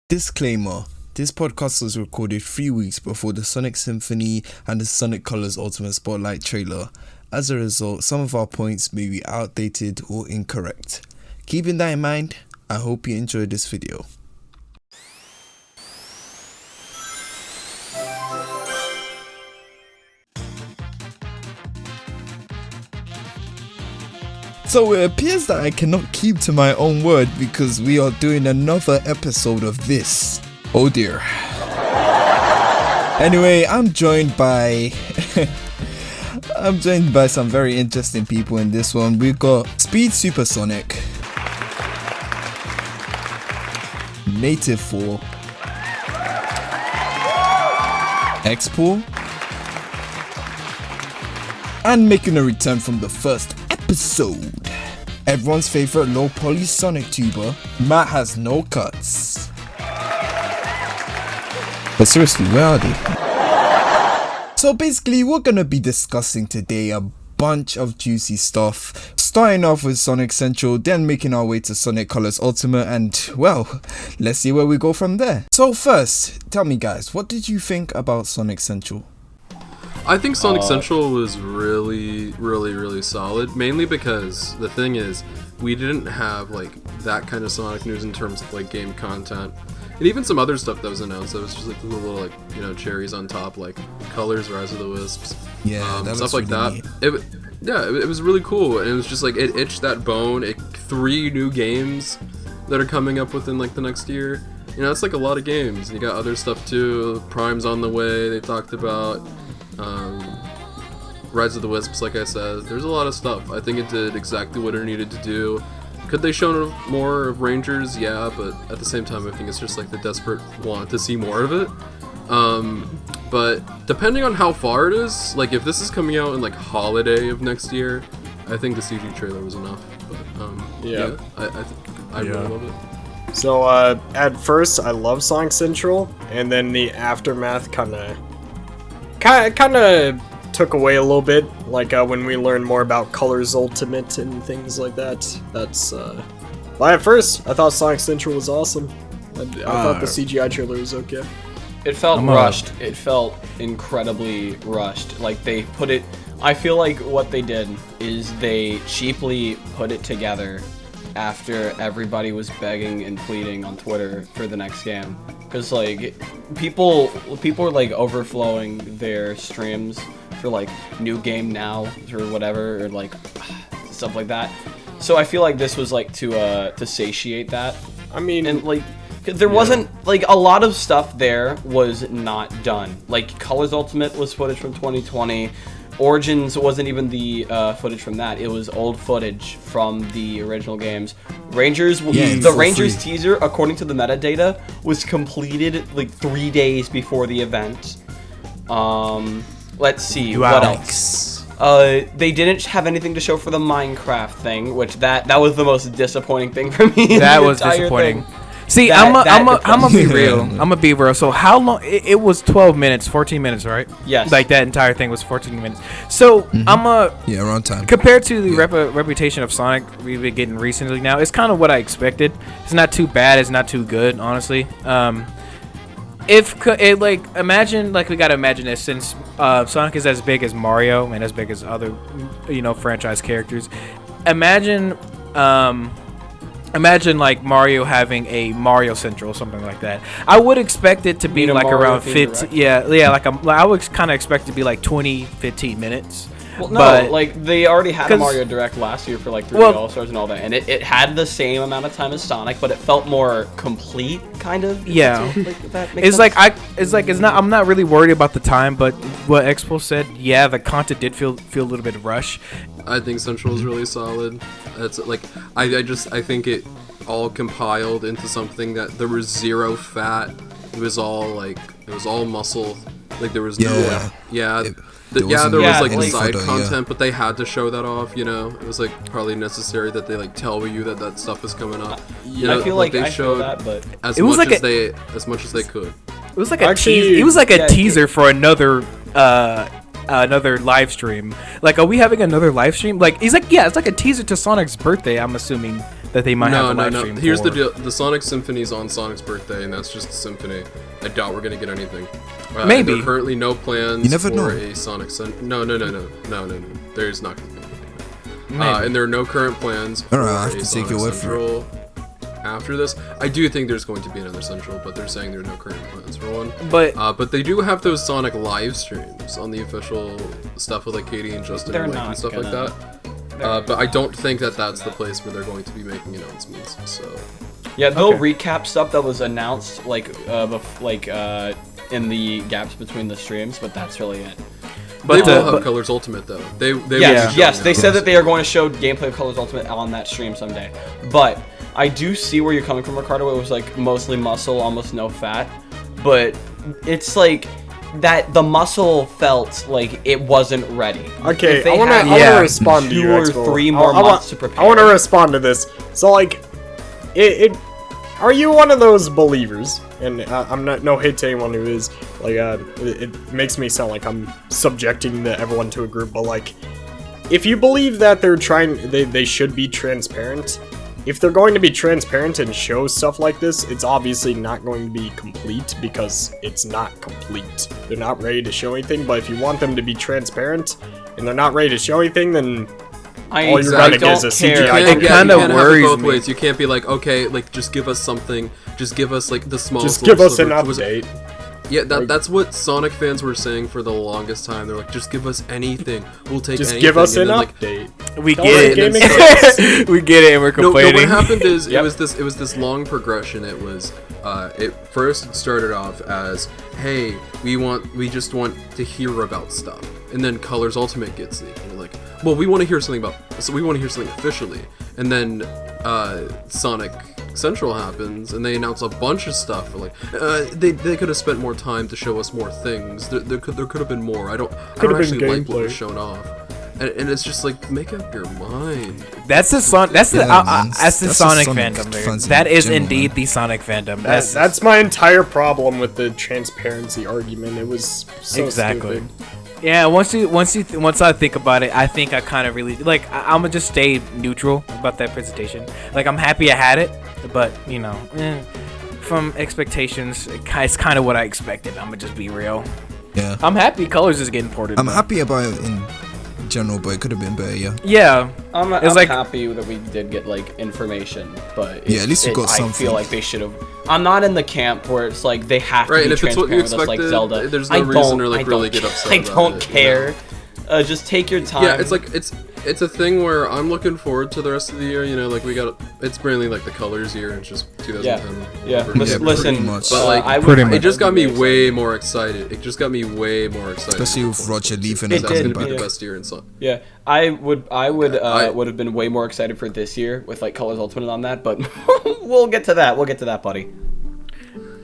Disclaimer. This podcast was recorded 3 weeks before the Sonic Symphony and the Sonic Colors Ultimate Spotlight trailer. As a result, some of our points may be outdated or incorrect. Keeping that in mind, I hope you enjoyed this video. So it appears that I cannot keep to my own word because we are doing another episode of this. Oh dear. Anyway, I'm joined by some very interesting people in this one. We've got Speed Supersonic, Native 4, Expo, and making a return from the first episode, everyone's favorite low poly Sonic tuber, Matt has no cuts. But seriously, where are they? So basically, we're gonna be discussing today a bunch of juicy stuff, starting off with Sonic Central, then making our way to Sonic Colors Ultimate, and well, let's see where we go from there. So first, tell me guys, what did you think about Sonic Central? I think Sonic Central was really solid, mainly because the thing is, we didn't have like that kind of Sonic news in terms of like game content, and even some other stuff that was announced that was just like the little like, you know, cherries on top, like Colors, Rise of the Wisps, stuff like that. It was really cool, and it was just like it itched that bone. 3 new games that are coming up within like the next year. You know, it's like a lot of games. And you got other stuff too. Prime's on the way. They talked about. Rise of the Wisps, like I said, there's a lot of stuff. I think it did exactly what it needed to do. Could they show more of Rangers? Yeah, but at the same time, I think it's just like the desperate want to see more of it. But depending on how far it is, like if this is coming out in like holiday of next year, I think the CG trailer was enough. But I really love it. So at first, I love Sonic Central, and then the aftermath kind of took away a little bit, like when we learned more about Colors Ultimate and things like that. That's well, at first I thought Sonic Central was awesome. I thought the CGI trailer was okay. It felt rushed. It felt incredibly rushed. Like they put it, I feel like what they did is they cheaply put it together after everybody was begging and pleading on Twitter for the next game. Because like people are like overflowing their streams for like new game now or whatever, or like stuff like that. So I feel like this was like to satiate that. I mean, and like there wasn't like a lot of stuff there was not done. Like Colors Ultimate was footage from 2020. Origins wasn't even the footage from that. It was old footage from the original games. Rangers, the Rangers teaser, according to the metadata, was completed like 3 days before the event. Let's see, what else? They didn't have anything to show for the Minecraft thing, which that was the most disappointing thing for me. That was disappointing. See, I'm gonna be real. I'm gonna be real. So how long? It was 12 minutes, 14 minutes, right? Yes. Like that entire thing was 14 minutes. So around time. Compared to the reputation of Sonic we've been getting recently, now it's kind of what I expected. It's not too bad. It's not too good, honestly. Imagine we gotta imagine this, since Sonic is as big as Mario and as big as other, franchise characters. Imagine like Mario having a Mario Central or something like that. I would expect it to be like around 15. I would kind of expect it to be like 20, 15 minutes. Well, no, but, like they already had a Mario Direct last year for like 3D All-Stars and all that, and it had the same amount of time as Sonic, but it felt more complete, kind of. Yeah, I'm not really worried about the time, but what Expo said, the content did feel a little bit rushed. I think Central is really solid. It's like I think it all compiled into something that there was zero fat. It was all muscle. Like there was there was like side content, but they had to show that off. You know, it was like probably necessary that they like tell you that stuff is coming up. I feel like they showed that, but as much as they could. It was like a teaser for another live stream. Like, are we having another live stream? Like, he's like, yeah, it's like a teaser to Sonic's birthday, I'm assuming. that they might have a live No. stream Here's for. the deal. The Sonic Symphony's on Sonic's birthday, and that's just a symphony. I doubt we're gonna get anything. Maybe. There are currently no plans You never for know. a Sonic No. There's not gonna be anything. Maybe. And there are no current plans for Alright, I have a to Sonic take your word for Central after this. I do think there's going to be another Central, but they're saying there are no current plans for one. But They do have those Sonic live streams on the official stuff with like Katie and Justin They're and Mike not and stuff like gonna- that. But I don't think that that's the place where they're going to be making announcements. So Yeah, they'll Okay. recap stuff that was announced in the gaps between the streams, but that's really it. they will have but- Colors Ultimate though. They Yes, they said that they are going to show gameplay of Colors Ultimate on that stream someday. But I do see where you're coming from, Ricardo. It was like mostly muscle, almost no fat. But it's like that the muscle felt like it wasn't ready. Okay, If they I want had to respond to you, two or Expo. three more months to prepare. I want to respond to this. So, like, are you one of those believers? And I'm not no hate to anyone who is. Like, it makes me sound like I'm subjecting everyone to a group, but like, if you believe that they should be transparent. If they're going to be transparent and show stuff like this, it's obviously not going to be complete because it's not complete. They're not ready to show anything, but if you want them to be transparent and they're not ready to show anything, then all you're gonna get is a CGI. It kinda you can't worries have it both me. ways. You can't be like, okay, like just give us something. Just give us like the smallest. Just give us an little sliver. update. Yeah, that's what Sonic fans were saying for the longest time. They're like, just give us anything. We'll take Just anything. give us And an then, like, update. we Tell get us it. gaming We get it, and we're No, complaining. what happened is Yep. it was this long progression. It was it first started off as, hey, we just want to hear about stuff, and then Colors Ultimate gets leaked, and you're like, well, we want to hear something officially, and then Sonic Central happens, and they announce a bunch of stuff. For like, they could have spent more time to show us more things. There could have been more. I don't been actually like what gameplay. was shown off. And it's just like, make up your mind. That's the Sonic. That's the Yeah, man. that's the That's Sonic the Sonic fandom. Dude. fans in That is general, indeed man. the Sonic fandom. That's my entire problem with the transparency argument. It was so Exactly. stupid. Yeah, once I think about it, I think I kind of really like. I'm gonna just stay neutral about that presentation. Like, I'm happy I had it, but you know, from expectations, it's kind of what I expected. I'm gonna just be real. Yeah. I'm happy Colors is getting ported. I'm though. happy about it in general, but it could have been better, yeah. Yeah, I'm It's like- happy that we did get like information, but Yeah, at least we got I something. feel like they should have. I'm not in the camp where it's like they have to Right, be and if it's what you transparent with us, like expected, Zelda. there's no I reason don't- to, like, I really don't- get upset I about don't it, you care. Just take your time. Yeah, it's like it's a thing where I'm looking forward to the rest of the year. You know, like it's mainly like the Colors year. It's just 2010. Yeah. whatever. Yeah, Listen, pretty much. But, like, I would- pretty It much. just got me Makes way more excited. It just got me way more excited. Especially with Roger leaving That's and gonna did, be coming the back. best year in Sonic. Yeah, I would have been way more excited for this year with like Colors Ultimate on that, but we'll get to that. We'll get to that, buddy.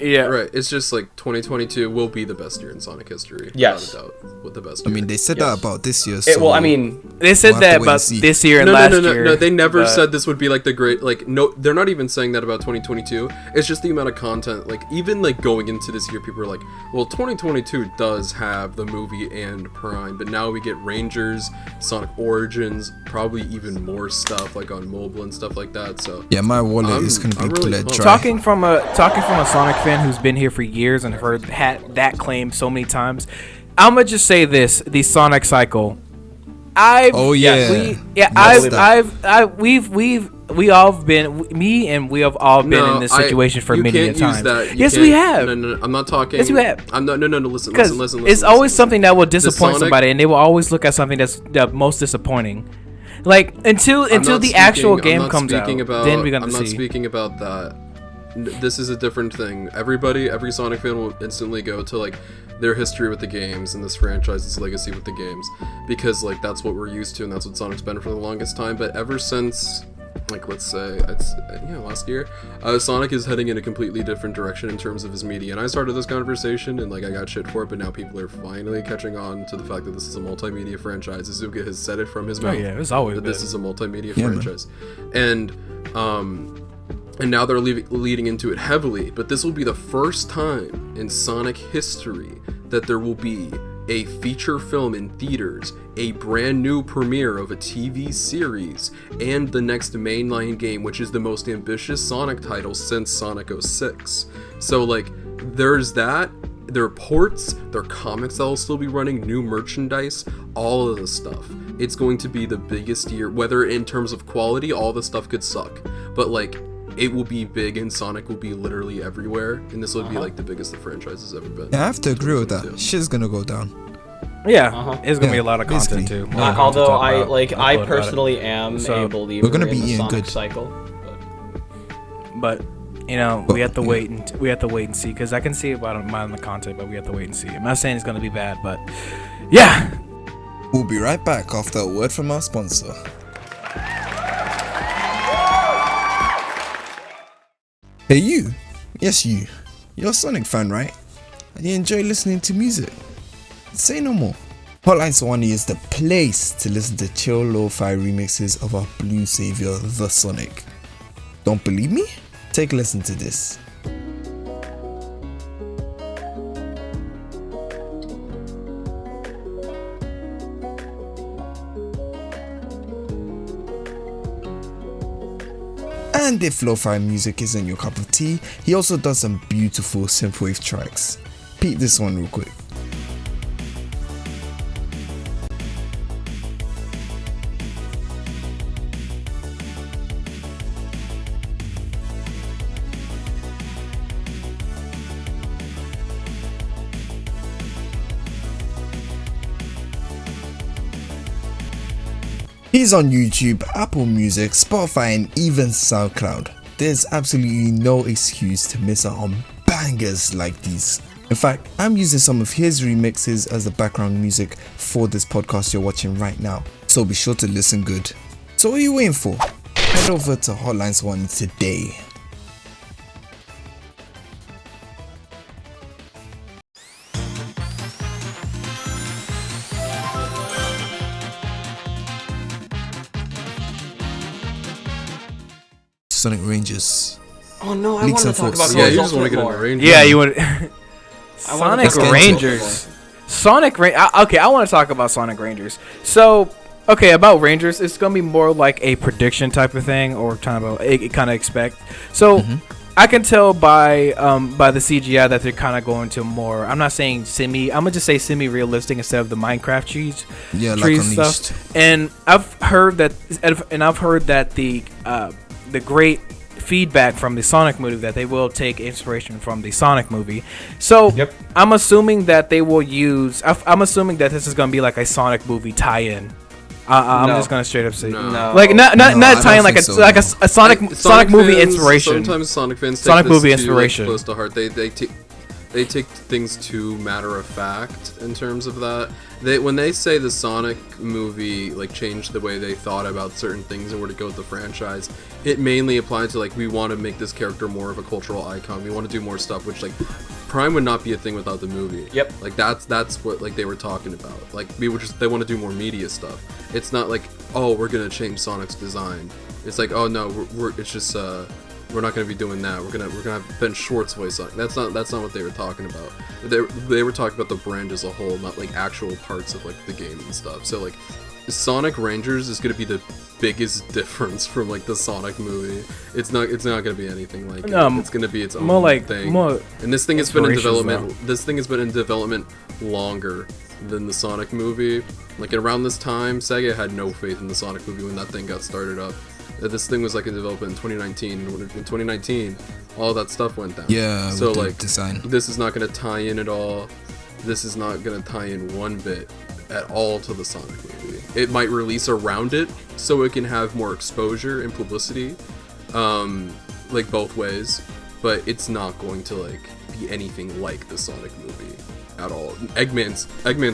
yeah. Right. It's just like 2022 will be the best year in Sonic history. Yes. Without a doubt. With the best I year. mean, they said Yes. that about this year. So Well, I mean, They said We'll have that to wait and about see. this year and no, last no, no, year. no. They never but- said this would be like the great. Like, no, they're not even saying that about 2022. It's just the amount of content. Like, even like going into this year, people are like, well, 2022 does have the movie and Prime, but now we get Rangers, Sonic Origins, probably even more stuff like on mobile and stuff like that. So yeah, my wallet is I'm gonna be really bled pumped. dry. Talking from a Sonic fan who's been here for years and had that claim so many times, I'm gonna just say this: the Sonic cycle. Oh, yeah. We all have been, me and we have all been in this situation for many can't use times. that. You Yes, we can't- have. No, I'm not talking. Yes, we have. I'm not. No. Listen. Because it's always something that will disappoint Sonic- somebody, and they will always look at something that's the most disappointing. Like until the actual game comes out, then we're gonna I'm see. not speaking about that. This is a different thing. Every Sonic fan will instantly go to like their history with the games and this franchise's legacy with the games, because like that's what we're used to and that's what Sonic's been for the longest time. But ever since, like, let's say it's last year, Sonic is heading in a completely different direction in terms of his media. And I started this conversation and like I got shit for it, but now people are finally catching on to the fact that this is a multimedia franchise. Izuka has said it from his mouth. yeah, it's always that this been. is a multimedia Yeah, man. franchise, and now they're leading into it heavily. But this will be the first time in Sonic history that there will be a feature film in theaters, a brand new premiere of a TV series, and the next mainline game, which is the most ambitious Sonic title since Sonic 06. So like, there's that. There are ports, there are comics that will still be running, new merchandise, all of the stuff. It's going to be the biggest year, whether in terms of quality, all the stuff could suck, but like, it will be big and Sonic will be literally everywhere, and this will be like the biggest the franchise has ever been. Yeah, I have to agree with that. Shit's gonna go down. Yeah, it's gonna be a lot of content too. Although I personally am a believer we're gonna be in the eating Sonic good. cycle. But you know, we have to wait and see, because I can see about the content, but we have to wait and see. I'm not saying it's gonna be bad, but yeah. We'll be right back after a word from our sponsor. Hey you, yes you, you're a Sonic fan, right? And you enjoy listening to music? Say no more. Hotline Sehwani is the place to listen to chill lo-fi remixes of our blue savior, the Sonic. Don't believe me? Take a listen to this. And if lo-fi music isn't your cup of tea, he also does some beautiful synthwave tracks. Peep this one real quick. He's on YouTube, Apple Music, Spotify, and even SoundCloud. There's absolutely no excuse to miss out on bangers like these. In fact, I'm using some of his remixes as the background music for this podcast you're watching right now, so be sure to listen good. So what are you waiting for? Head over to Hotline Sehwani today. Sonic Rangers. Oh no, I Leaks want to and talk thoughts. about Yeah, you Girls just want to Ultimate get into more. Rangers. Yeah, you would. I Sonic wanna talk about Rangers. Okay, I want to talk about Sonic Rangers. So, okay, about Rangers, it's gonna be more like a prediction type of thing, or kind of expect. So, I can tell by the CGI that they're kind of going to more. I'm not saying I'm gonna just say semi-realistic instead of the Minecraft trees. Yeah, like trees Unleashed. stuff. And I've heard that the great feedback from the Sonic movie that they will take inspiration from the Sonic movie. So I'm assuming that they will use. I'm assuming that this is gonna be like a Sonic movie tie-in. I'm just gonna straight up say No. like not I tie-in don't like think so, like no. a Sonic movie fans- inspiration. Sometimes Sonic fans take Sonic this movie too, inspiration. like, close to heart. They take things too matter of fact in terms of that. When they say the Sonic movie like changed the way they thought about certain things and where to go with the franchise, it mainly applied to like, we want to make this character more of a cultural icon. We want to do more stuff, which like Prime would not be a thing without the movie. Yep. Like that's what like they were talking about. Like they want to do more media stuff. It's not like, oh, we're gonna change Sonic's design. It's like, oh no, it's just we're not gonna be doing that. We're gonna have Ben Schwartz voice Sonic. That's not what they were talking about. They were talking about the brand as a whole, not like actual parts of like the game and stuff. So like, Sonic Rangers is gonna be the biggest difference from like the Sonic movie. It's not gonna be anything like it. It's gonna be its own thing. And this thing has been in development. This thing has been in development longer than the Sonic movie. Like around this time, Sega had no faith in the Sonic movie when that thing got started up. This thing was like in development in 2019. In 2019, all that stuff went down. Yeah, so with the like design. This is not gonna tie in at all. This is not gonna tie in one bit at all to the Sonic movie. It might release around it so it can have more exposure and publicity, like both ways, but it's not going to like be anything like the Sonic movie at all. Eggman's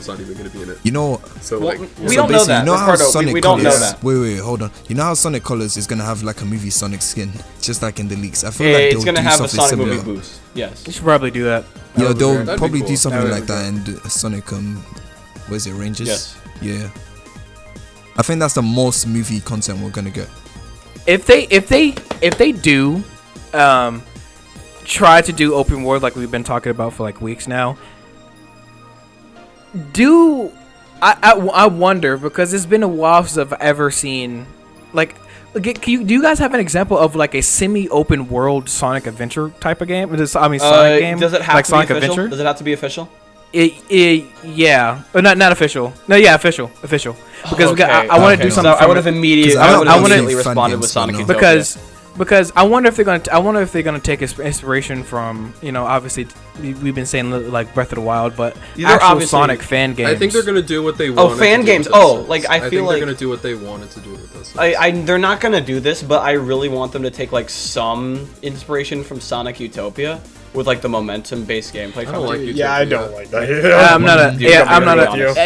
not even gonna be in it. You know, So Well, like, we don't know basically, that. you know how Ricardo, Sonic we don't know Colors- that. Wait, hold on. You know how Sonic Colors is gonna have like a movie Sonic skin, just like in the leaks. I feel Yeah, like it's they'll gonna do have a something Sonic similar. movie boost. Yes. You should probably do that. Yeah, they'll That'd be probably cool. do something That would like be that and Sonic what is it, Rangers? Yes. Yeah. I think that's the most movie content we're gonna get. If they do try to do open world like we've been talking about for like weeks now, I wonder, because it's been a while since I've ever seen, like, do you guys have an example of like a semi-open world Sonic Adventure type of game? Sonic game. Does it have like to Sonic be official? Adventure? Does it have to be official? Yeah, but not official. No, yeah, official. Because I want to do something. So I would have immediately responded with Sonic Utopia. Because I wonder if they're gonna take inspiration from, obviously we've been saying like Breath of the Wild, but actual Sonic fan games. I think they're gonna do what they wanted. Oh, fan games. Oh, like I feel like they're gonna do what they wanted to do with this. They're not gonna do this, but I really want them to take like some inspiration from Sonic Utopia with like the momentum-based gameplay. I don't like Utopia. Yeah, I don't like that.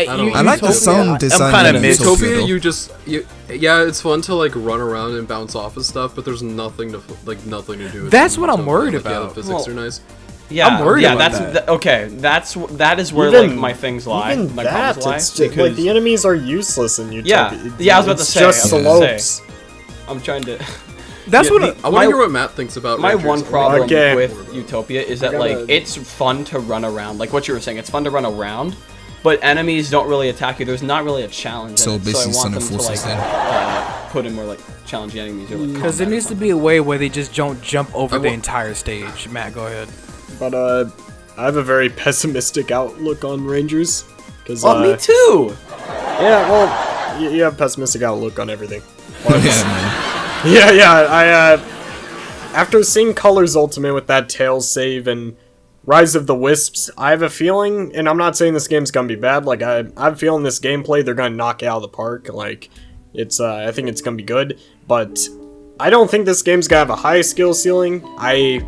I like the sound design. I'm kind of mid. Utopia, it's fun to like run around and bounce off of stuff, but there's nothing to do with. That's what I'm worried about. Yeah, the physics are nice. Yeah, I'm worried about that. Okay, that is where Even- like my things lie. Even my that, problems lie. it's just, like the enemies are useless in Utopia. Yeah, I was about to say. Just slopes. I'm trying to. That's what I want to hear what Matt thinks about. My Rangers. one problem Okay. with Utopia is that like it's fun to run around. Like what you were saying, it's fun to run around, but enemies don't really attack you. There's not really a challenge. So in it, basically, so I want Sonic them to Forces like put in more like challenging enemies or like. Because there needs to be a way where they just don't jump over the entire stage. Matt, go ahead. But I have a very pessimistic outlook on Rangers. Cause, me too. Yeah, well, you have a pessimistic outlook on everything. Yeah, man. Yeah, after seeing Colors Ultimate with that Tails save and Rise of the Wisps, I have a feeling, and I'm not saying this game's gonna be bad, like, I'm feeling this gameplay, they're gonna knock it out of the park, like, it's, I think it's gonna be good, but I don't think this game's gonna have a high skill ceiling. I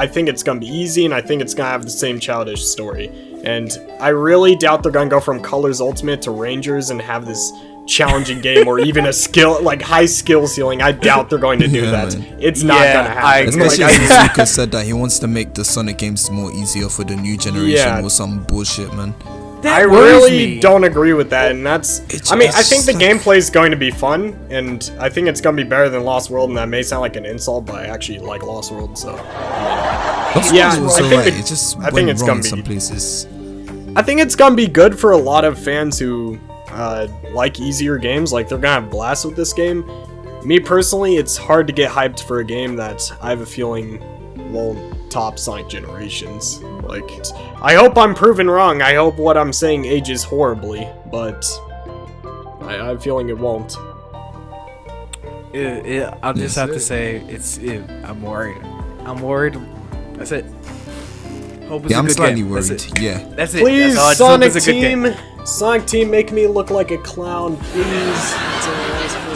think it's gonna be easy, and I think it's gonna have the same childish story, and I really doubt they're gonna go from Colors Ultimate to Rangers and have this challenging game or even a skill like high skill ceiling. I doubt they're going to do that. Man. It's not gonna happen. Especially as Zuka said that he wants to make the Sonic games more easier for the new generation or some bullshit, man. I really don't agree with that, and that's. I mean, I think the sucks. gameplay is going to be fun, and I think it's going to be better than Lost World, and that may sound like an insult, but I actually like Lost World, so. Yeah, I think it's gonna be some places. I think it's gonna be good for a lot of fans who like easier games. Like they're gonna have blasts with this game. Me personally, it's hard to get hyped for a game that I have a feeling won't top Sonic Generations. Like, I hope I'm proven wrong. I hope what I'm saying ages horribly, but I have a feeling it won't. I'll just have to say I'm worried. I'm worried. That's it. Hope it's a I'm good slightly game. worried. That's it. Yeah. That's it. Please, That's all. I just hope Sonic it's a good game. Sonic Team, make me look like a clown, please.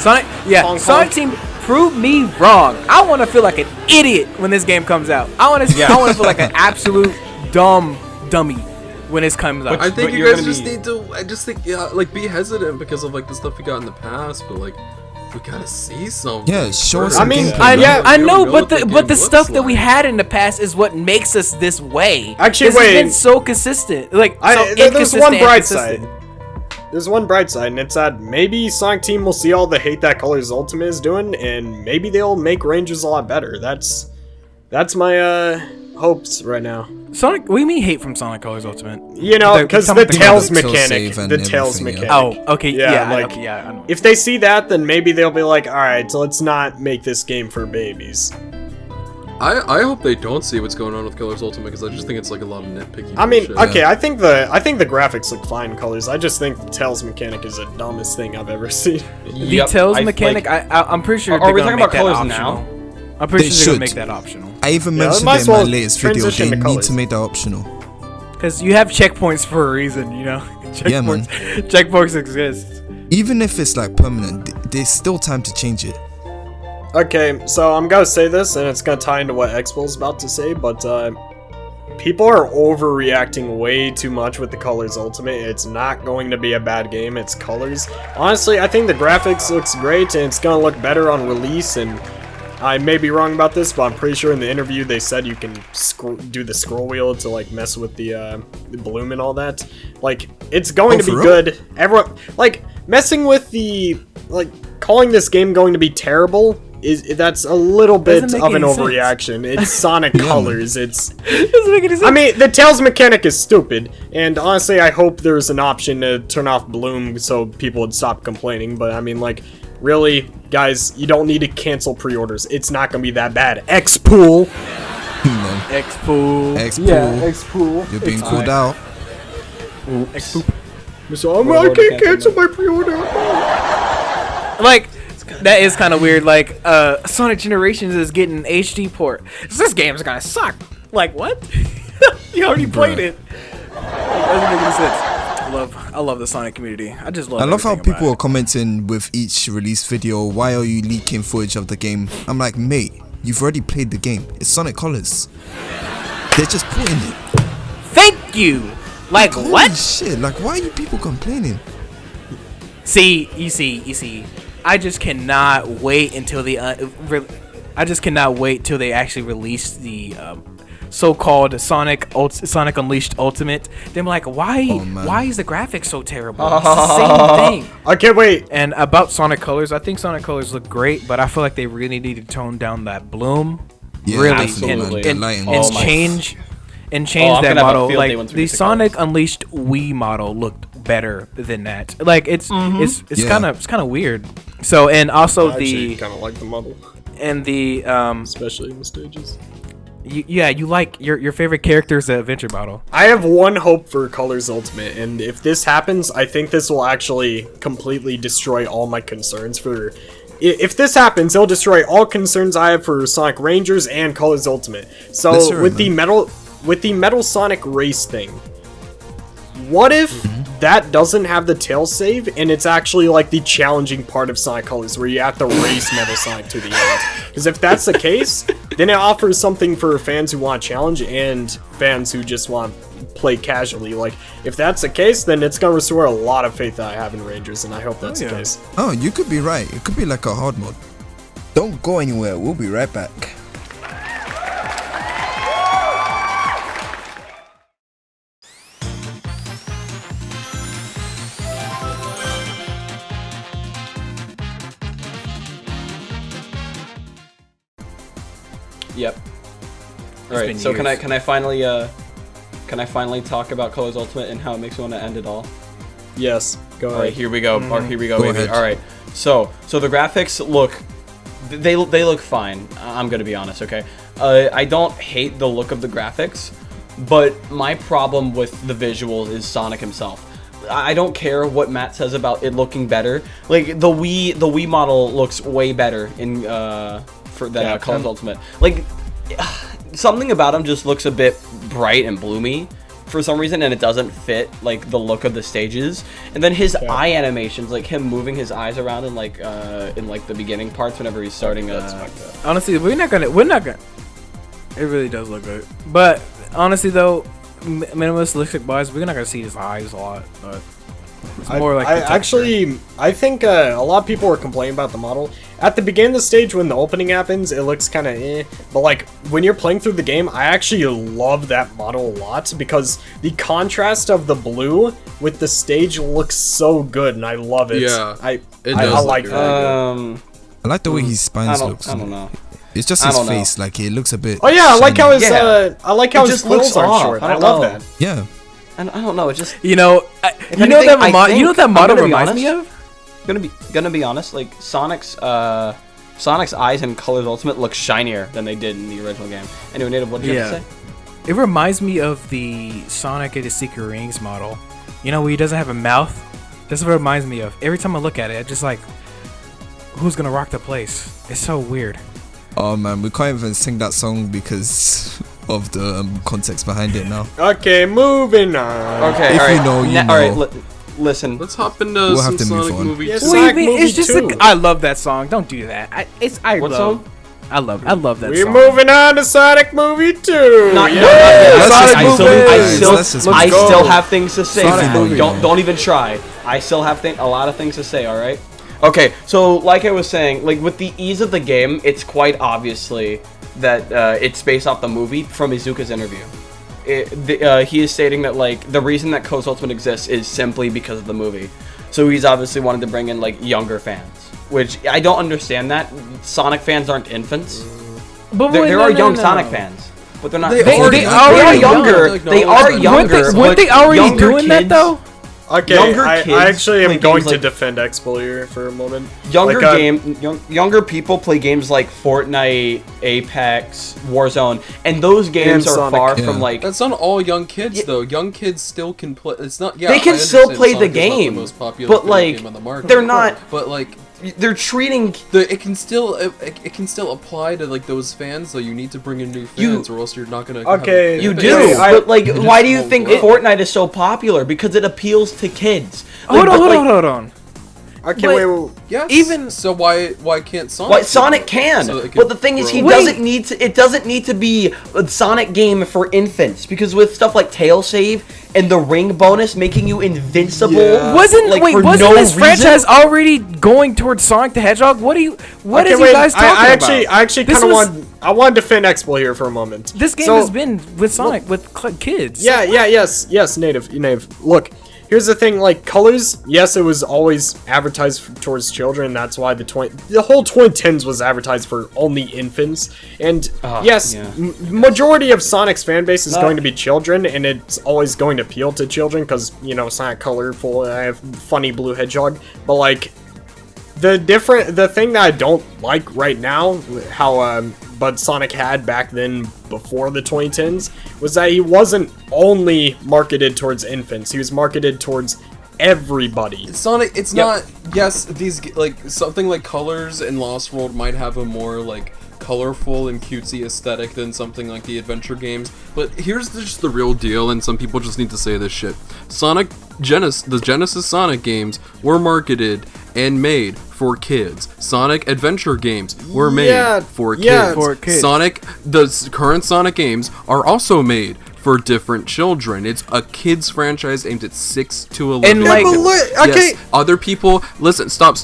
Sonic Team, prove me wrong. I want to feel like an idiot when this game comes out. I want to feel like an absolute dummy when this comes out. I think you guys just need to. I just think like be hesitant because of like the stuff we got in the past, but like we gotta see something. Yeah, show us. I mean, I know, but the the stuff that we had in the past is what makes us this way. Actually, It's been so consistent. Like, so there's one inconsistent bright and side. consistent. There's one bright side, and it's that maybe Sonic Team will see all the hate that Colors Ultimate is doing, and maybe they'll make Rangers a lot better. That's my hopes right now. Sonic, what do you mean hate from Sonic Colors Ultimate? You know, because the Tails the Tails mechanic. save and The Tails everything, mechanic. Oh, okay, Yeah, yeah, like, I know. If they see that, then maybe they'll be like, alright, so let's not make this game for babies. I hope they don't see what's going on with Colors Ultimate because I just think it's like a lot of nitpicking. I mean, shit. okay, I think the graphics look fine in Colors. I just think the Tails mechanic is the dumbest thing I've ever seen. The Tails mechanic, I'm pretty sure Are we they're talking gonna about make that Colors optional. now? I'm pretty They sure they're gonna should. make that optional. I even Yeah, mentioned might it as in my well latest video. transition They to need colours. to make that optional. Because you have checkpoints for a reason, you know? Yeah, man. Checkpoints exist. Even if it's like permanent, there's still time to change it. Okay, so I'm gonna say this, and it's gonna tie into what Expo's about to say, but people are overreacting way too much with the Colors Ultimate. It's not going to be a bad game. It's Colors. Honestly, I think the graphics looks great, and it's gonna look better on release. And I may be wrong about this, but I'm pretty sure in the interview they said you can do the scroll wheel to like mess with the bloom and all that. Like, it's going to be for real? good. Everyone like messing with the calling this game going to be terrible that's a little bit Doesn't of make an any sense. overreaction. It's Sonic Colors. It's Doesn't make any sense. I mean, the Tails mechanic is stupid, and honestly, I hope there's an option to turn off Bloom so people would stop complaining, but I mean, like, really, guys, you don't need to cancel pre-orders. It's not gonna be that bad. X-Pool! X-Pool. X-Pool. You're being called out. X-Pool. So I can't cancel my pre-order. Like, that is kind of weird. Like, Sonic Generations is getting HD port. This game's gonna suck. Like, what? You already played it. Doesn't make any sense. I love the Sonic community. I just love. I love how everything people about are commenting with each release video. Why are you leaking footage of the game? I'm like, mate, you've already played the game. It's Sonic Colors. They're just putting it. it. Thank you. Like Holy what? shit! Like, why are you people complaining? See, you see. I just cannot wait until I just cannot wait till they actually release the so-called Sonic Unleashed Ultimate. Then I'm like, why is the graphics so terrible? It's the same thing. I can't wait. And about Sonic Colors, I think Sonic Colors look great, but I feel like they really need to tone down that bloom. Yeah, Really, absolutely. and Lighting. change I'm that gonna have a model. field day Like once we the get to Sonic Unleashed Wii model looked better than that. Like it's Yeah. kind of weird. So and also I actually kind of like the model, the especially in the stages. you like your favorite character's adventure model. I have one hope for Colors Ultimate, and if this happens, I think this will actually completely destroy all my concerns for... If this happens, it'll destroy all concerns I have for Sonic Rangers and Colors Ultimate. So Let's hear it, with the Metal Sonic race thing, what if that doesn't have the tail save and it's actually like the challenging part of Sonic Colors where you have to race Metal Sonic to the end? Because if that's the case, then it offers something for fans who want a challenge and fans who just want to play casually. Like, if that's the case, then it's gonna restore a lot of faith that I have in Rangers, and I hope that's the case. Oh, you could be right. It could be like a hard mode. Don't go anywhere. We'll be right back. Yep. been Alright, so years. can I finally talk about Colors Ultimate and how it makes me want to end it all? Yes, go ahead. Alright, here we go. Here we go, Go baby. ahead. Alright. So the graphics look they look fine. I'm gonna be honest, okay? I don't hate the look of the graphics, but my problem with the visuals is Sonic himself. I don't care what Matt says about it looking better. Like the Wii model looks way better in for the Colors Ultimate. Like something about him just looks a bit bright and bloomy for some reason, and it doesn't fit like the look of the stages. And then his eye animations, like him moving his eyes around in like the beginning parts whenever he's starting. Honestly, we're not gonna. It really does look good, but honestly though, minimalistic wise, we're not gonna see his eyes a lot. But it's more like the texture. I think a lot of people are complaining about the model. At the beginning of the stage, when the opening happens, it looks kind of eh. But like when you're playing through the game, I actually love that model a lot because the contrast of the blue with the stage looks so good, and I love it. Yeah, I does like look that. I like the way his spines looks. I don't know. It's just his face, like it looks a bit. Oh yeah, I like how his Yeah. I like how It his just looks quills are off. short. I I don't love know. that. Yeah. And I don't know. It just You know what anything, that I think- I'm model gonna be reminds me honest. of? Gonna be honest. Like Sonic's eyes in Colors Ultimate look shinier than they did in the original game. Anyway, Native, what did you have to say? It reminds me of the Sonic and the Secret Rings model. You know, where he doesn't have a mouth. That's what it reminds me of. Every time I look at it, I'm just like, who's gonna rock the place? It's so weird. Oh man, we can't even sing that song because of the context behind it now. Okay, moving on. Okay, If all right. you know, you All right, know. listen. Let's hop into We'll some have to move Sonic on. movie. Yes, too. Sonic Wait, movie it's just too. I love that song. Don't do that. What song? I love that We're song. moving on to Sonic Movie 2. Not Yeah. yet. Let's just I move still, on. I Let's still, just I go. still have things to say, Sonic man. movie. Don't even try. I still have a lot of things to say. All right. Okay, so like I was saying, like with the ease of the game, it's quite obviously that it's based off the movie from Izuka's interview. He is stating that like the reason that Colors Ultimate exists is simply because of the movie. So he's obviously wanted to bring in like younger fans. which I don't understand that. Sonic fans aren't infants. But There are young Sonic fans, but they're not. They are younger. They are younger. Weren't they already younger doing that kids- though? Okay, Younger I kids actually am play going games to like- defend Expo here for a moment. Younger people play games like Fortnite, Apex, Warzone, and those games And are Sonic. far Yeah. from like. That's not all young kids though. Young kids still can play. It's not. Yeah, They can I still understand play the Sonic is not game, most popular but, video like, game on the market. they're not- But like, They're treating. it can still apply to like those fans though. You need to bring in new fans, or else you're not gonna. Okay, have You a do, fan base. but like, It why just do you won't think grow. Fortnite is so popular? Because it appeals to kids. Like, Hold on. Okay, But- wait. Yes. Even- so, why can't Sonic? Why do Sonic that? can, So that it but the thing is, he grow. doesn't need to. It doesn't need to be a Sonic game for infants because with stuff like tail save and the ring bonus making you invincible, Yeah. Wasn't for wasn't no this reason? franchise already going towards Sonic the Hedgehog? What is you guys talking I about? actually This kind of was- want to defend Expo here for a moment. This game So- has been with Sonic with kids. Yes, native. Look, here's the thing, like, colors, yes, it was always advertised towards children, that's why the whole 2010s was advertised for only infants, and yes, yeah. majority of Sonic's fan base is going to be children, and it's always going to appeal to children, because, you know, Sonic colorful, I have funny blue hedgehog, but, like, the thing that I don't like right now, how Bud Sonic had back then before the 2010s, was that he wasn't only marketed towards infants. He was marketed towards everybody. Sonic, it's not. Yes, these like something like Colors and Lost World might have a more like colorful and cutesy aesthetic than something like the adventure games. But here's just the real deal, and some people just need to say this shit. The Genesis Sonic games were marketed and made for kids. Sonic adventure games were made for kids. For kids. The current Sonic games are also made for different children. It's a kids franchise aimed at 6 to 11. And, like- okay. Yes, other people listen. Stop.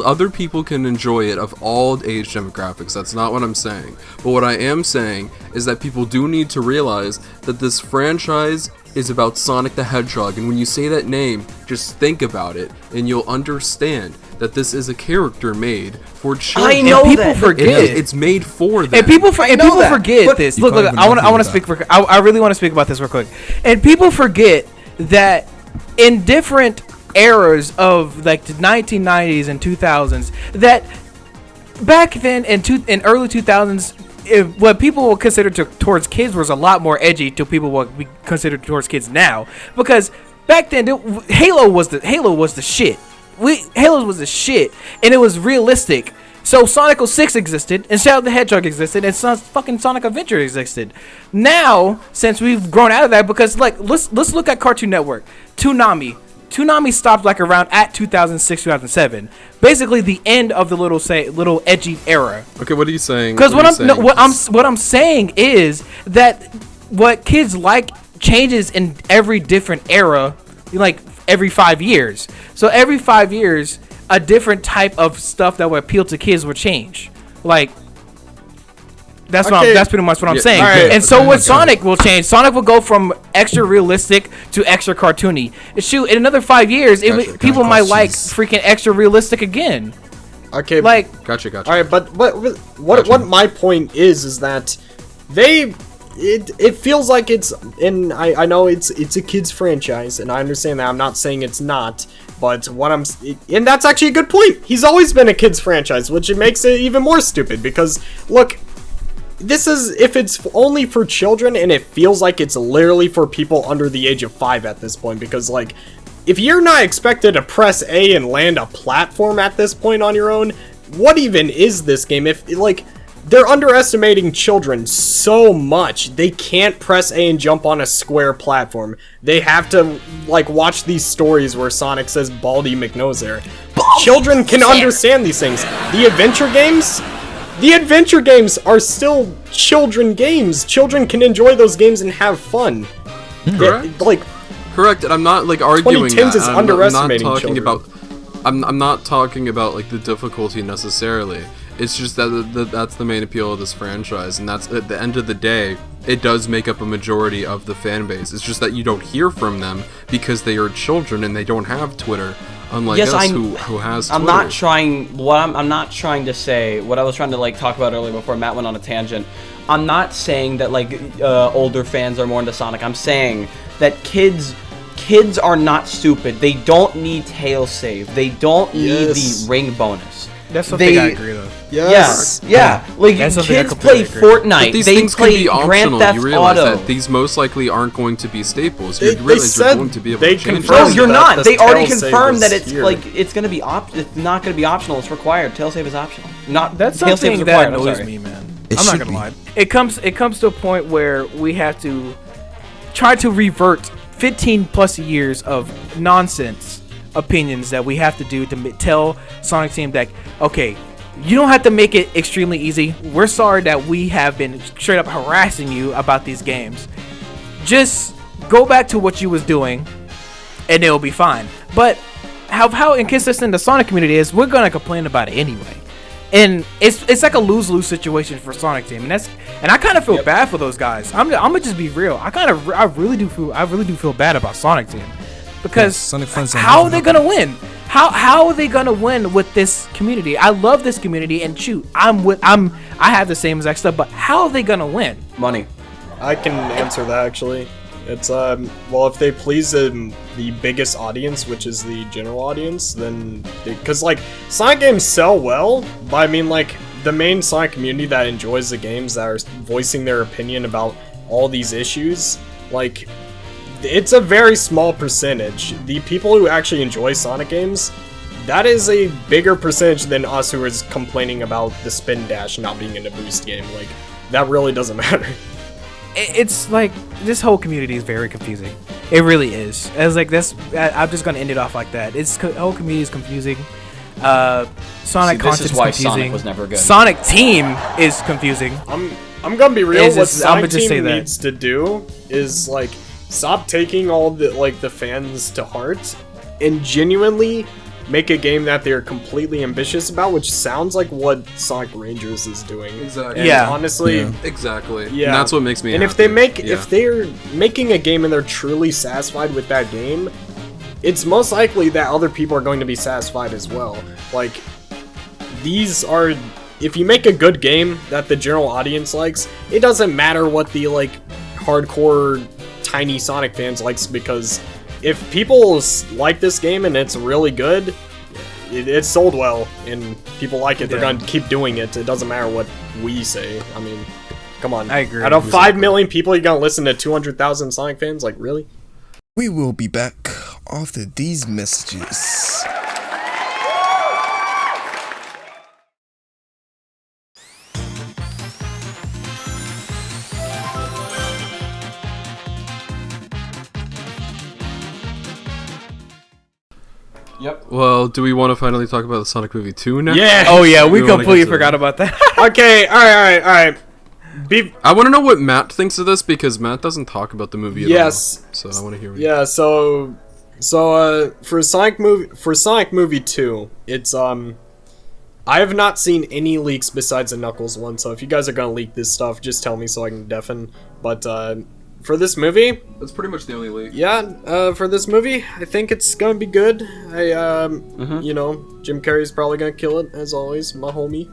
Other people can enjoy it of all age demographics. That's not what I'm saying. But what I am saying is that people do need to realize that this franchise is about Sonic the Hedgehog, and when you say that name, just think about it, and you'll understand that this is a character made for children. I know people that. forget. It's made for them. And people that, forget but- this. You Look, can't I even want argue to with speak for. I really want to speak about this real quick. And people forget that in different eras of like the 1990s and 2000s, that back then in early 2000s, what people would consider towards kids was a lot more edgy to people what we consider towards kids now. Because back then, Halo was the shit. Halo was the shit, and it was realistic. So Sonic 06 existed, and Shadow the Hedgehog existed, and fucking Sonic Adventure existed. Now, since we've grown out of that, because like let's look at Cartoon Network, Toonami stopped like around at 2006, 2007. Basically, the end of the little edgy era. Okay, what are you saying? Because what I'm saying is that what kids like changes in every different era, like every 5 years. So every 5 years, a different type of stuff that would appeal to kids would change. Like that's pretty much what I'm saying. alright. And so Okay, what okay. Sonic will change. Sonic will go from extra realistic to extra cartoony. Shoot, in another 5 years, people might like freaking extra realistic again. Okay, Like Gotcha. all right, but what my point is that it feels like it's, and I know it's a kids franchise, and I understand that. I'm not saying it's not, but and that's actually a good point. He's always been a kids franchise, which it makes it even more stupid because look, this is, if it's only for children, and it feels like it's literally for people under the age of 5 at this point, because like, if you're not expected to press A and land a platform at this point on your own, what even is this game? If like, they're underestimating children so much. They can't press A and jump on a square platform. They have to like watch these stories where Sonic says Baldy McNose. Children can understand these things. The adventure games are still children games. Children can enjoy those games and have fun. Correct. Like, Correct, and I'm not like arguing 2010s that. is I'm underestimating not talking children. about. I'm not talking about like the difficulty necessarily. It's just that that's the main appeal of this franchise, and that's at the end of the day, it does make up a majority of the fan base. It's just that you don't hear from them because they are children and they don't have Twitter, unlike us who has Twitter. I'm not trying to say what I was trying to like talk about earlier before Matt went on a tangent. I'm not saying that like older fans are more into Sonic. I'm saying that kids are not stupid. They don't need tail save. They don't need the ring bonus. That's something I agree with. Yes. Yeah. Like kids play Fortnite. But these they things play can be Grand optional. Theft You realize Auto. that these most likely aren't going to be staples. They You realize said you're going to be able they to change confirmed No, that. you're that not. the They already tail save confirmed is that it's here. like it's gonna be it's not gonna be optional. It's required. Tail save is optional. Not That's tail save is something that required. I'm annoys sorry. me, man. It I'm not should gonna be. lie. It comes to a point where we have to try to revert 15 plus years of nonsense opinions that we have to do to tell Sonic Team that, okay, you don't have to make it extremely easy. We're sorry that we have been straight up harassing you about these games. Just go back to what you was doing and it'll be fine. But how inconsistent the Sonic community is, we're gonna complain about it anyway. And it's like a lose-lose situation for Sonic Team, and I kind of feel bad for those guys. I'm gonna just be real. I really do feel bad about Sonic Team because Sonic fans are how are never they gonna win? How are they gonna win with this community? I love this community, and shoot, I have the same exact stuff, but how are they gonna win? Money. I can answer that actually. It's well, if they please the biggest audience, which is the general audience, then because like Sonic games sell well, but I mean like the main Sonic community that enjoys the games, that are voicing their opinion about all these issues, like it's a very small percentage. The people who actually enjoy Sonic games, that is a bigger percentage than us who is complaining about the spin dash not being in a boost game. Like that really doesn't matter. It's like this whole community is very confusing. It really is. As like I'm just gonna end it off like that. The whole community is confusing. Sonic content is why confusing. Sonic was never good. Sonic Team is confusing. I'm gonna be real. What Sonic just say Team that. needs to do is like stop taking all the fans to heart and genuinely make a game that they're completely ambitious about, which sounds like what Sonic Rangers is doing. Exactly. And Yeah. honestly, Exactly. yeah, And that's what makes me And happy. if they're making a game and they're truly satisfied with that game, it's most likely that other people are going to be satisfied as well. Like these are, if you make a good game that the general audience likes, it doesn't matter what the like hardcore tiny Sonic fans likes, because if people like this game and it's really good, it's sold well and people like it, they're going to keep doing it. It doesn't matter what we say. I mean, come on. I agree. Out of 5 million people, you're going to listen to 200,000 Sonic fans? Like, really? We will be back after these messages. Yep. Well, do we want to finally talk about the Sonic movie 2 now? Yeah. Oh yeah, we wanna completely get to forgot that. about that. Okay, alright. I want to know what Matt thinks of this, because Matt doesn't talk about the movie at Yes. all. So I want to hear what Yeah, so for Sonic movie 2, it's I have not seen any leaks besides the Knuckles one, so if you guys are gonna leak this stuff, just tell me so I can deafen. But for this movie, That's pretty much the only leak. yeah, for this movie, I think it's gonna be good. You know, Jim Carrey's probably gonna kill it as always, my homie.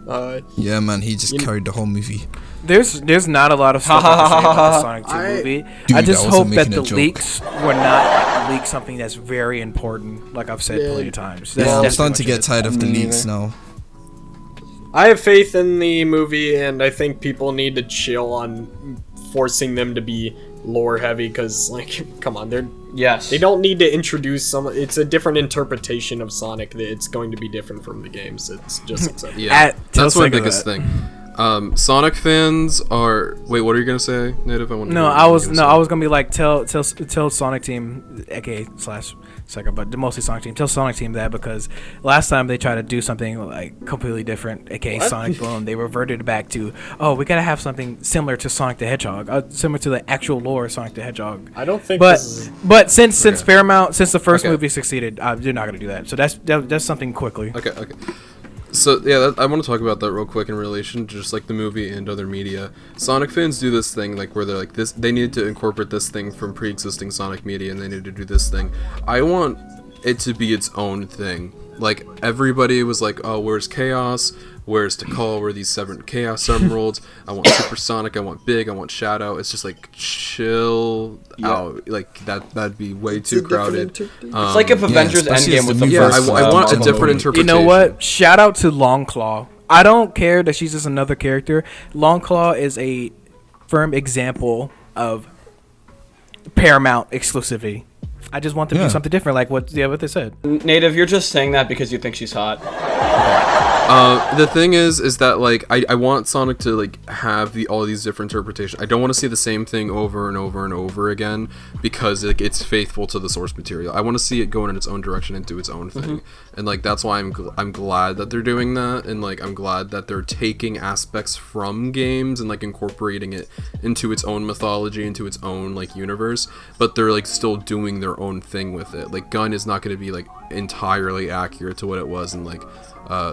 Yeah, man, he just carried the whole movie. There's not a lot of stuff I can say about the Sonic 2 movie. Dude, I just I hope wasn't that making the a joke. leaks were not leak something that's very important, like I've said plenty of times. That's, Yeah, I'm that's starting pretty to much get it. tired of the Me leaks neither. now. I have faith in the movie, and I think people need to chill on forcing them to be lore heavy, because like, come on, Yes. they don't need to introduce some. It's a different interpretation of Sonic. That it's going to be different from the games. It's just acceptable. Yeah, Tell that's my Sega biggest that. thing. Sonic fans are. Wait, what are you gonna say, Native? I want. No, I was gonna be like tell Sonic Team, aka / Sega, but mostly Sonic Team. Tell Sonic Team that, because last time they tried to do something like completely different, aka What? Sonic Boom, they reverted back to, oh, we gotta have something similar to Sonic the Hedgehog, similar to the actual lore of Sonic the Hedgehog. I don't think. But This is, since Paramount, since the first Okay. movie succeeded, they're not gonna do that. So that's something quickly. Okay. So yeah, I want to talk about that real quick in relation to just like the movie and other media. Sonic fans do this thing like where they're like this. They needed to incorporate this thing from pre-existing Sonic media, and they need to do this thing. I want it to be its own thing. Like everybody was like, "Oh, where's Chaos? Where's Tikal? Where are these seven Chaos Emeralds? I want Super Sonic. I want Big. I want Shadow." It's just like chill out. Like that'd be way too crowded. It's like if Avengers Endgame was the first. I want a different interpretation. You know what? Shout out to Longclaw. I don't care that she's just another character. Longclaw is a firm example of Paramount exclusivity. I just want them to do something different, like what they said. Native, you're just saying that because you think she's hot. The thing is that like I want Sonic to like have all these different interpretations. I don't want to see the same thing over and over and over again because like it's faithful to the source material. I want to see it going in its own direction and do its own thing, and like that's why I'm glad that they're doing that, and like I'm glad that they're taking aspects from games and like incorporating it into its own mythology, into its own like universe, but they're like still doing their own thing with it. Like Gun is not going to be like entirely accurate to what it was in like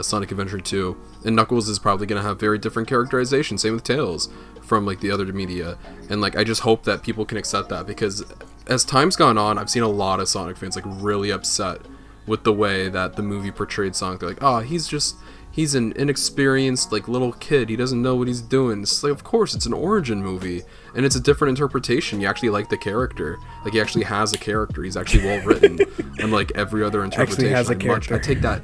Sonic Adventure 2, and Knuckles is probably going to have very different characterization, same with Tails from like the other media, and like I just hope that people can accept that, because as time's gone on, I've seen a lot of Sonic fans like really upset with the way that the movie portrayed Sonic. They're like, "Oh, he's an inexperienced like little kid, he doesn't know what he's doing." It's like, of course, it's an origin movie and it's a different interpretation. You actually like the character, like he actually has a character, he's actually well written, unlike every other interpretation. Actually has a character. I take that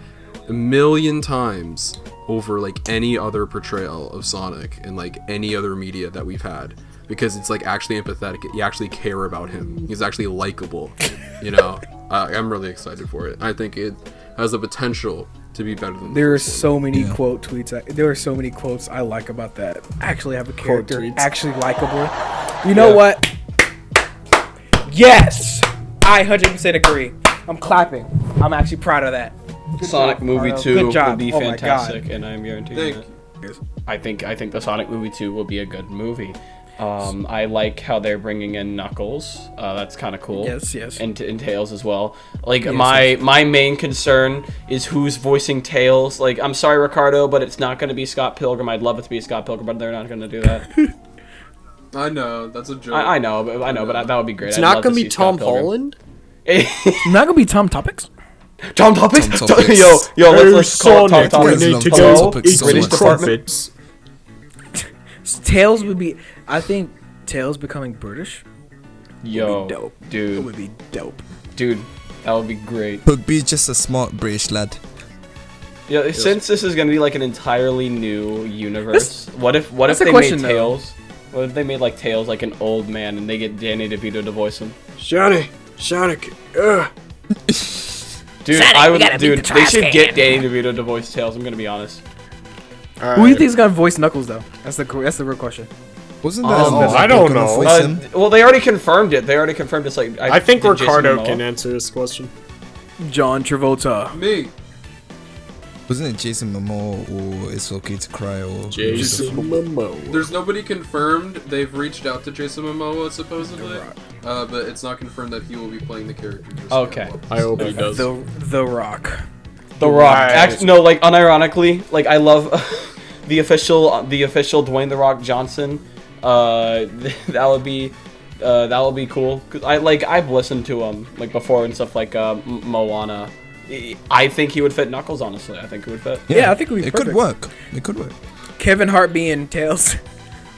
a million times over like any other portrayal of Sonic in like any other media that we've had, because it's like actually empathetic. You actually care about him. He's actually likable. You know, I'm really excited for it. I think it has the potential to be better than there are so many quote tweets. There are so many quotes I like about that. Actually have a character, actually likable. You know what? Yes, I 100% agree. I'm clapping. I'm actually proud of that. Sonic movie 2 will be Oh fantastic, and I'm guaranteeing that. I think the Sonic movie 2 will be a good movie. I like how they're bringing in Knuckles. That's kind of cool. Yes. And Tails as well. Like my main concern is who's voicing Tails. Like, I'm sorry, Ricardo, but it's not going to be Scott Pilgrim. I'd love it to be Scott Pilgrim, but they're not going to do that. I know, that's a joke. I know, but that would be great. It's not going to be Tom Holland. It's not gonna be Tom Topics. Tom Topics? Yo, let's call it Tom Topics. We need to go eat British some department. Tails would be. I think Tails becoming British. Yo, would be dope. Dude, it would be dope. Dude, that would be great. Could be just a smart British lad. Yeah, since this is gonna be like an entirely new universe, what if they made Tails? What if they made like Tails like an old man and they get Danny DeVito to voice him? Sonic. Dude, they should get Danny DeVito to voice Tails. I'm gonna be honest. Right. Who do you think is gonna voice Knuckles though? That's the real question. Wasn't that? I don't know. Well, they already confirmed it. It's like I think Ricardo can answer this question. John Travolta. Me. Wasn't it Jason Momoa or It's Okay to Cry or Jason Momoa? There's nobody confirmed. They've reached out to Jason Momoa supposedly, but it's not confirmed that he will be playing the character. Okay. I hope he does. The Rock. The Rock. No, like unironically, like I love the official Dwayne The Rock Johnson. That would be cool. 'Cause I've listened to him like before and stuff like Moana. I think he would fit Knuckles, honestly. I think he would fit. Yeah, I think it could work. It could work. Kevin Hart being Tails.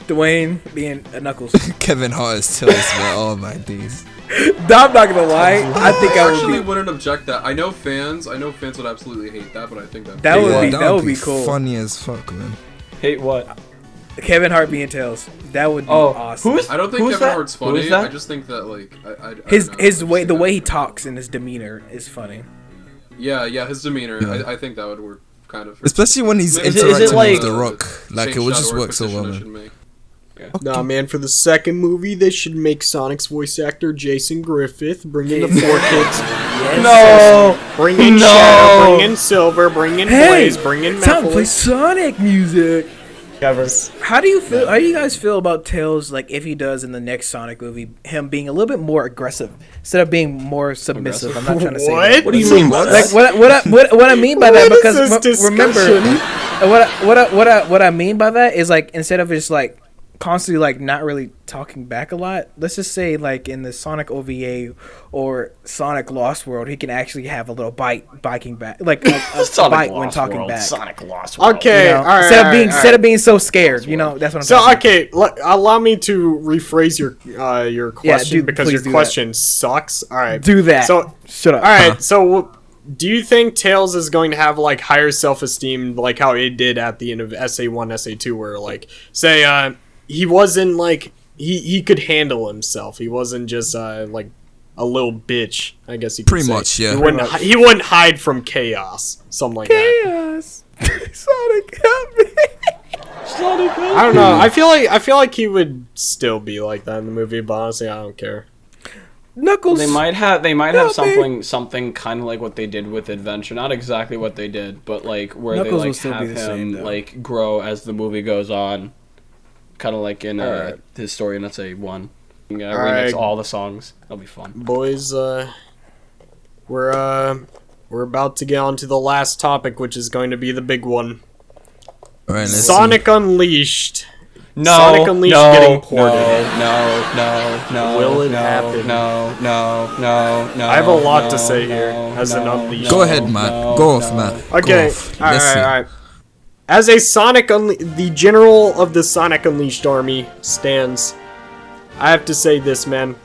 Dwayne being Knuckles. Kevin Hart is Tails, man. Oh my days. I'm not gonna lie. I think I actually wouldn't object that. I know fans would absolutely hate that, but I think that would be cool. Funny as fuck, man. Hate what? Kevin Hart being Tails. That would be awesome. I don't think Kevin Hart's funny. I just think that like the way he talks and his demeanor is funny. Yeah, his demeanor. Yeah. I think that would work kind of. Especially when he's interacting with The Rock. Like, it would just work so well, man. Yeah. Okay. Nah, man, for the second movie, they should make Sonic's voice actor Jason Griffith, bring in the 4 kids. Yes. No! Bring in Shadow, bring in Silver, bring in Blaze, bring in It's time to Metal. play Sonic music. ever. How do you feel? How do you guys feel about Tails? Like if he does in the next Sonic movie, him being a little bit more aggressive instead of being more submissive. I'm not trying to say What? that. What do you mean by Like that? what I mean by that, What is because this remember discussion? what I mean by that is like instead of just like constantly like not really talking back a lot, let's just say like in the Sonic OVA or Sonic Lost World, he can actually have a little biking back, like a bite when talking back. Sonic Lost World. Okay, You know, all right. instead of being so scared, you know, that's what I'm So talking okay, allow me to rephrase your question because please your do question sucks. All right, about. Do that. So Shut up. all right, so do you think Tails is going to have like higher self-esteem, like how it did at the end of SA1, SA2, where like say he wasn't like he could handle himself. He wasn't just like a little bitch. I guess you could Pretty say. much, yeah. He wouldn't hide from chaos, something like that. Chaos. Sonic, help me. Sonic, help I don't know. I feel like he would still be like that in the movie, but honestly, I don't care. Knuckles. They might have Help me. something kind of like what they did with Adventure. Not exactly what they did, but like where Knuckles they will like still be have the him same, though. like grow as the movie goes on. Kind of like in his story in Let's Say 1. Remix Alright. all the songs. That'll be fun. Boys, we're about to get on to the last topic, which is going to be the big one. All right, let's Sonic Unleashed. No, Sonic Unleashed no, getting ported. No. Will it no, happen? No. I have a lot to say here as an see. Unleashed. Go ahead, Matt. Go off, Matt. Go Okay, off. Let's see. alright. As a the general of the Sonic Unleashed army stands, I have to say this, man.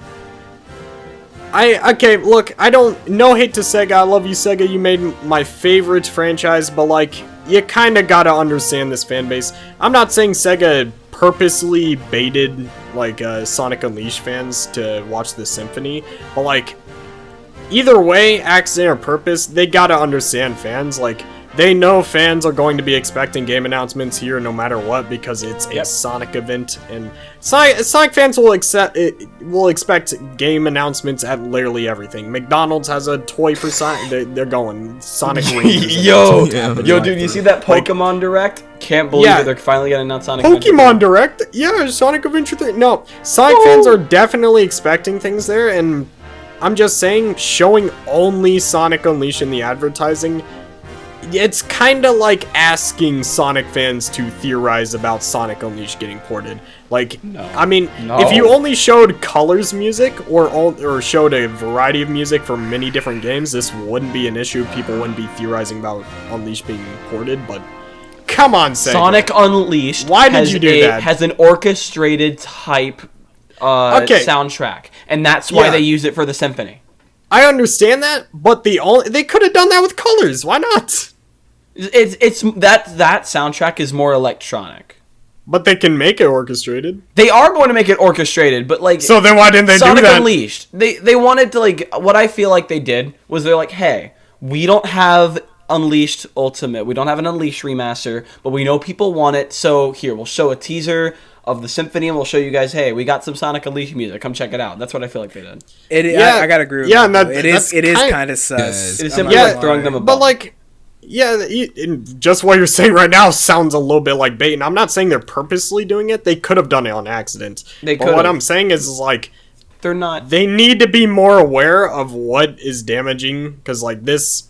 Okay, look, I don't, no hate to Sega, I love you, Sega, you made my favorite franchise, but like, you kinda gotta understand this fan base. I'm not saying Sega purposely baited, like, Sonic Unleashed fans to watch the Symphony, but like, either way, accident or purpose, they gotta understand fans, like, they know fans are going to be expecting game announcements here no matter what because it's a Sonic event, and Sonic fans will expect game announcements at literally everything. McDonald's has a toy for Sonic. They're going Sonic Rangers. Yo, Yeah. dude, you see that Pokemon Direct? Can't believe Yeah. it. They're finally gonna announce Sonic Adventure Pokemon Direct? Yeah, Sonic Adventure 3. No, Sonic fans are definitely expecting things there, and I'm just saying, showing only Sonic Unleashed in the advertising, it's kinda like asking Sonic fans to theorize about Sonic Unleashed getting ported. Like, I mean, if you only showed Colors music, or showed a variety of music for many different games, this wouldn't be an issue. People wouldn't be theorizing about Unleashed being ported, but come on, Sega. Sonic Unleashed. Why did you do that? Has an orchestrated type soundtrack, and that's why they use it for the symphony. I understand that, but they could have done that with Colors. Why not? It's that soundtrack is more electronic. But they can make it orchestrated. They are going to make it orchestrated, but like, So then why didn't they Sonic do that? Unleashed. They wanted to, like, what I feel like they did was they're like, hey, we don't have Unleashed Ultimate, we don't have an Unleashed remaster, but we know people want it, so here, we'll show a teaser of the symphony and we'll show you guys, hey, we got some Sonic Unleashed music, come check it out. That's what I feel like they did. Yeah, I gotta agree with yeah, that. and though. that- It that's is kind- kind of sus. It is I'm simply not like gonna throwing lie. them a But bone. like, yeah, just what you're saying right now sounds a little bit like bait, and I'm not saying they're purposely doing it. They could have done it on accident. But what could've. I'm saying is like, They're not. they need to be more aware of what is damaging, because like this,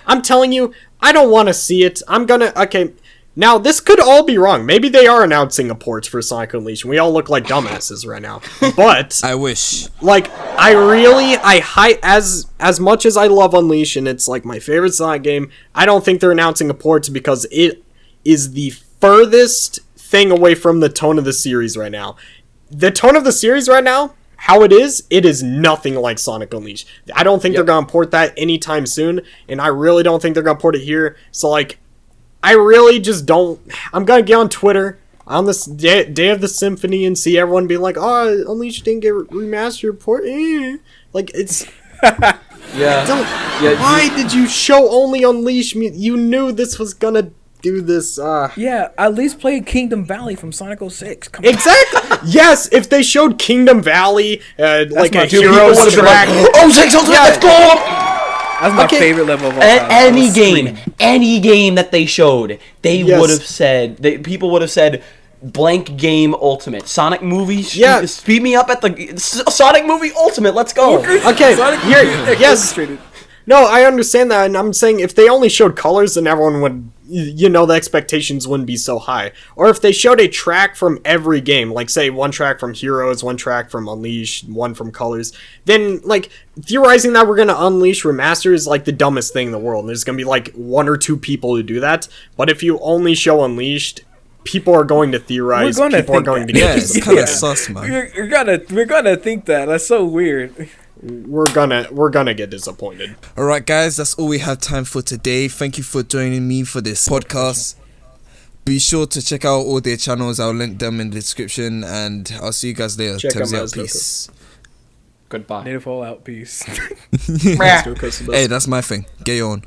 I'm telling you, I don't want to see it. Okay, now this could all be wrong. Maybe they are announcing a port for Sonic Unleashed, and we all look like dumbasses right now. But I wish. like, as much as I love Unleashed, and it's like my favorite Sonic game, I don't think they're announcing a port because it is the furthest thing away from the tone of the series right now. The tone of the series right now, how it is nothing like Sonic Unleashed. I don't think they're gonna port that anytime soon, and I really don't think they're gonna port it here. So like, I really just don't. I'm gonna get on Twitter on this day of the Symphony and see everyone be like, "Oh, Unleashed didn't get remastered port." Like, it's Yeah. why did you show only Unleashed? You knew this was gonna do this. Yeah, at least play Kingdom Valley from Sonic 06. Come on. Exactly. Yes, if they showed Kingdom Valley, like my a two Heroes People would've been track. like, oh, 6 Ultimate, let's go! That's my favorite level of all time. Any game that they showed, they would have said, people would have said, blank game ultimate. Sonic movie, speed me up at the Sonic movie ultimate, let's go. Okay, yes. No, I understand that, and I'm saying if they only showed colors, then everyone would, the expectations wouldn't be so high. Or if they showed a track from every game, like say one track from Heroes, one track from Unleashed, one from Colors, then like theorizing that we're gonna unleash remaster is like the dumbest thing in the world. There's gonna be like 1 or 2 people who do that. But if you only show Unleashed, people are going to theorize. People are going to get it's kind of sus, man. We're gonna think that. That's so weird. We're gonna get disappointed. All right, guys, that's all we have time for today. Thank you for joining me for this podcast. Be sure to check out all their channels. I'll link them in the description, and I'll see you guys later. Temzy out, peace. Goodbye. Native all out, peace. Hey, that's my thing. Get on.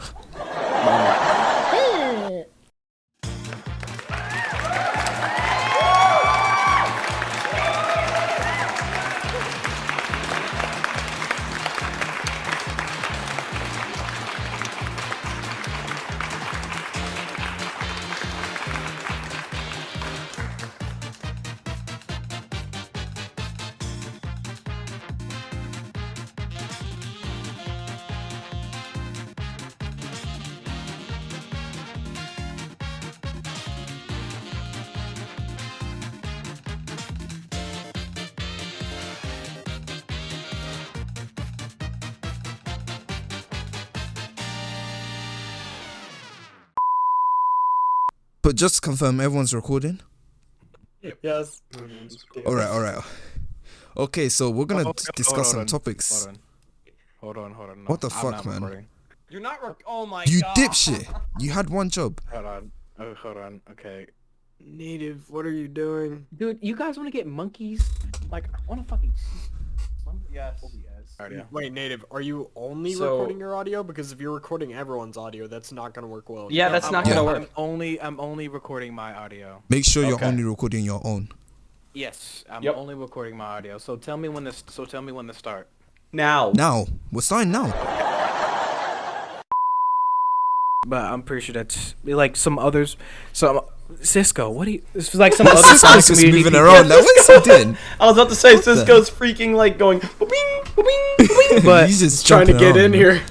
But just to confirm, everyone's recording? Yes. Alright. Okay, so we're gonna discuss some topics. Hold on. No, what the I'm fuck, not man? Recording. You're not oh my you god. You dipshit. You had one job. Hold on. Okay. Native, what are you doing? Dude, you guys want to get monkeys? Like, I want to fucking... Yes. Wait, Native, are you only recording your audio? Because if you're recording everyone's audio, that's not gonna work well. Yeah, that's not gonna work. I'm only recording my audio. Make sure you're only recording your own. Yes, I'm only recording my audio. So tell me when to start. Now. We're starting now. But I'm pretty sure that's like some others. Cisco, what do you? This was like some other Cisco's just moving around. Like, what's he doing? I was about to say Cisco's freaking like going. Booping, booping, booping. But he's just trying to get around, in here.